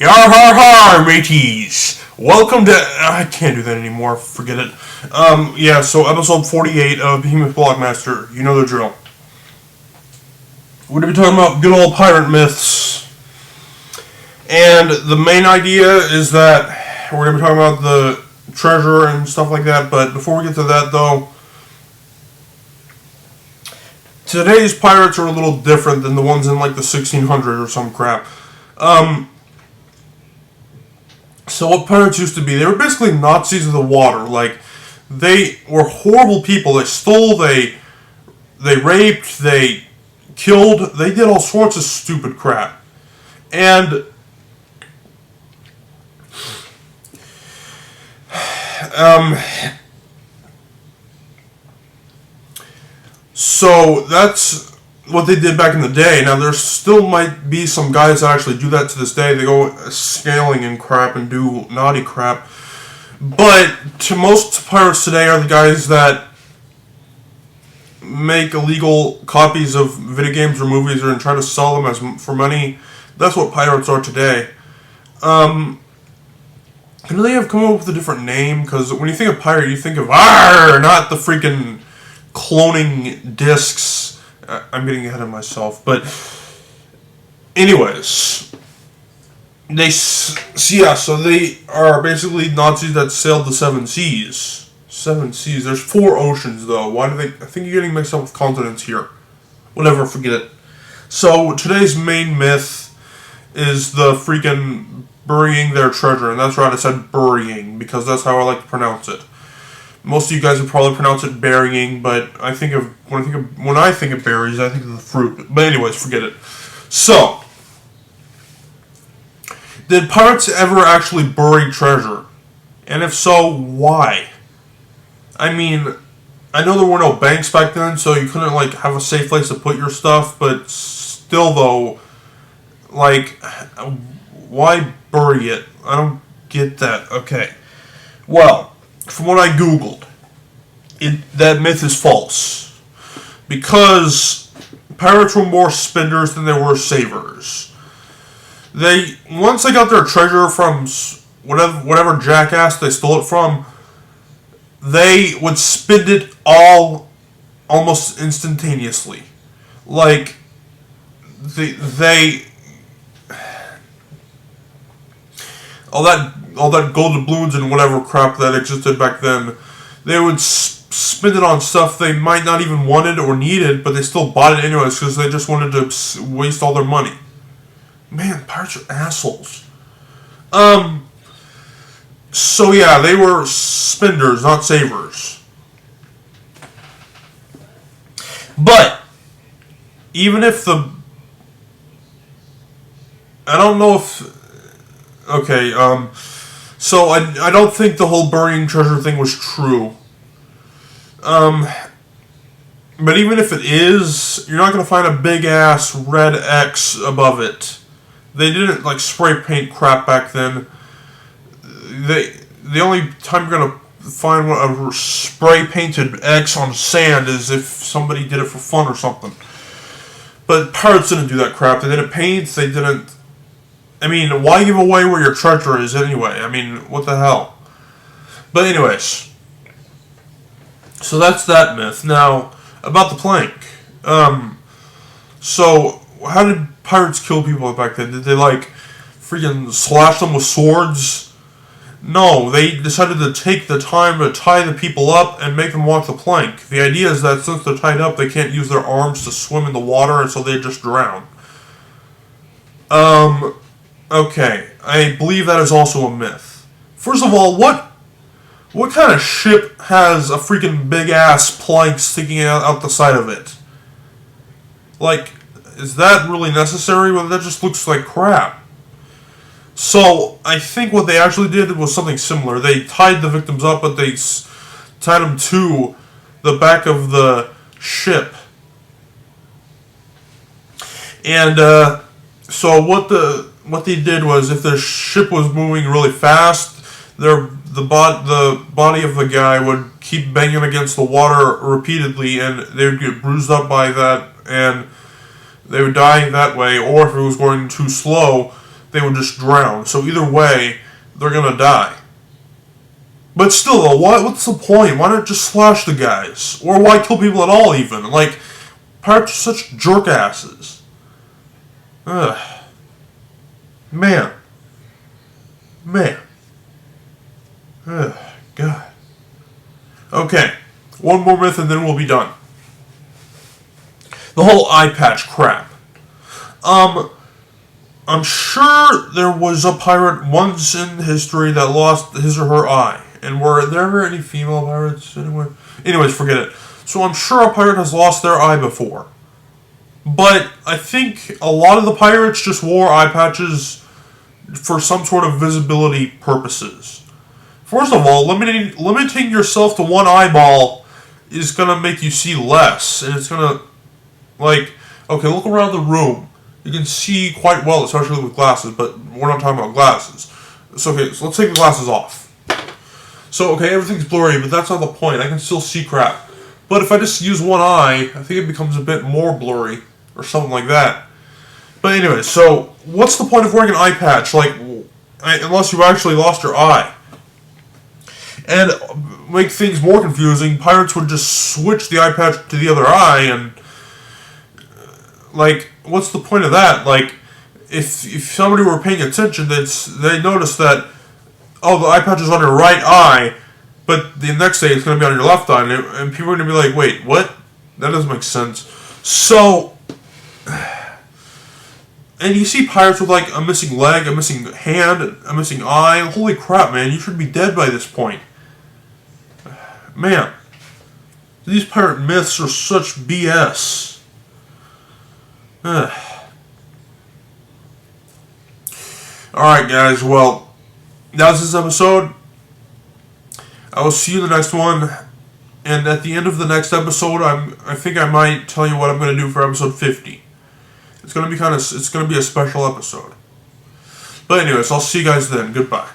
Yar har har, mateys! Welcome to... I can't do that anymore, forget it. Yeah, so episode 48 of Behemoth Blockmaster, you know the drill. We're going to be talking about good old pirate myths. And the main idea is that we're going to be talking about the treasure and stuff like that, but before we get to that, though, today's pirates are a little different than the ones in, like, the 1600s or some crap. So what pirates used to be, they were basically Nazis of the water. Like, they were horrible people. They stole, they raped, they killed, they did all sorts of stupid crap. And so that's what they did back in the day. Now, there still might be some guys that actually do that to this day. They go scaling and crap and do naughty crap. But to most pirates today are the guys that make illegal copies of video games or movies and try to sell them as for money. That's what pirates are today. Could they have come up with a different name? Because when you think of pirate, you think of "arr," not the freaking cloning discs. I'm getting ahead of myself, but anyways, so they are basically Nazis that sailed the seven seas. Seven seas. There's 4 oceans, though. Why do they? I think you're getting mixed up with continents here. Whatever, forget it. So today's main myth is the freaking burying their treasure, and that's right, I said burying because that's how I like to pronounce it. Most of you guys would probably pronounce it burying, but when I think of berries, I think of the fruit. But anyways, forget it. So, did pirates ever actually bury treasure? And if so, why? I mean, I know there were no banks back then, so you couldn't have a safe place to put your stuff. But still, though, why bury it? I don't get that. Okay, well. From what I googled, that myth is false. Because pirates were more spenders than they were savers. Once they got their treasure from whatever jackass they stole it from, they would spend it all almost instantaneously. Like, all that gold doubloons and whatever crap that existed back then, they would spend it on stuff they might not even wanted or needed, but they still bought it anyways because they just wanted to waste all their money. Man, pirates are assholes. So yeah, they were spenders, not savers. But even if I don't know if. Okay, so I don't think the whole burying treasure thing was true. But even if it is, you're not going to find a big-ass red X above it. They didn't, spray paint crap back then. The only time you're going to find a spray-painted X on sand is if somebody did it for fun or something. But pirates didn't do that crap. They didn't paint, they didn't... I mean, why give away where your treasure is anyway? I mean, what the hell? But anyways, so that's that myth. Now, about the plank. So, how did pirates kill people back then? Did they, freaking slash them with swords? No, they decided to take the time to tie the people up and make them walk the plank. The idea is that since they're tied up, they can't use their arms to swim in the water, and so they just drown. Okay, I believe that is also a myth. First of all, what kind of ship has a freaking big-ass plank sticking out the side of it? Is that really necessary? Well, that just looks like crap. So, I think what they actually did was something similar. They tied the victims up, but they tied them to the back of the ship. And, so what they did was, if the ship was moving really fast, the body of the guy would keep banging against the water repeatedly, and they would get bruised up by that, and they would die that way. Or if it was going too slow, they would just drown. So either way, they're gonna die. But still, though, what's the point? Why not just slash the guys? Or why kill people at all, even? Like, pirates are such jerk asses. Ugh. Man. Ugh, God. Okay, one more myth and then we'll be done. The whole eye patch crap. I'm sure there was a pirate once in history that lost his or her eye. And were there ever any female pirates anyway? Anyways, forget it. So I'm sure a pirate has lost their eye before. But I think a lot of the pirates just wore eye patches for some sort of visibility purposes. First of all, limiting yourself to one eyeball is going to make you see less. And it's going to, like, okay, look around the room. You can see quite well, especially with glasses, but we're not talking about glasses. So, okay, so let's take the glasses off. So, okay, everything's blurry, but that's not the point. I can still see crap. But if I just use one eye, I think it becomes a bit more blurry, or something like that. But anyway, so, what's the point of wearing an eye patch? Like, unless you actually lost your eye. And make things more confusing, pirates would just switch the eye patch to the other eye, and, like, what's the point of that? Like, if somebody were paying attention, they notice that, oh, the eye patch is on your right eye, but the next day it's going to be on your left eye, and people are going to be like, wait, what? That doesn't make sense. So, and you see pirates with, like, a missing leg, a missing hand, a missing eye. Holy crap, man, you should be dead by this point. Man, these pirate myths are such BS. Alright, guys, well, that was this episode. I will see you in the next one. And at the end of the next episode, I think I might tell you what I'm going to do for episode 50. It's going to be a special episode. But anyways, I'll see you guys then. Goodbye.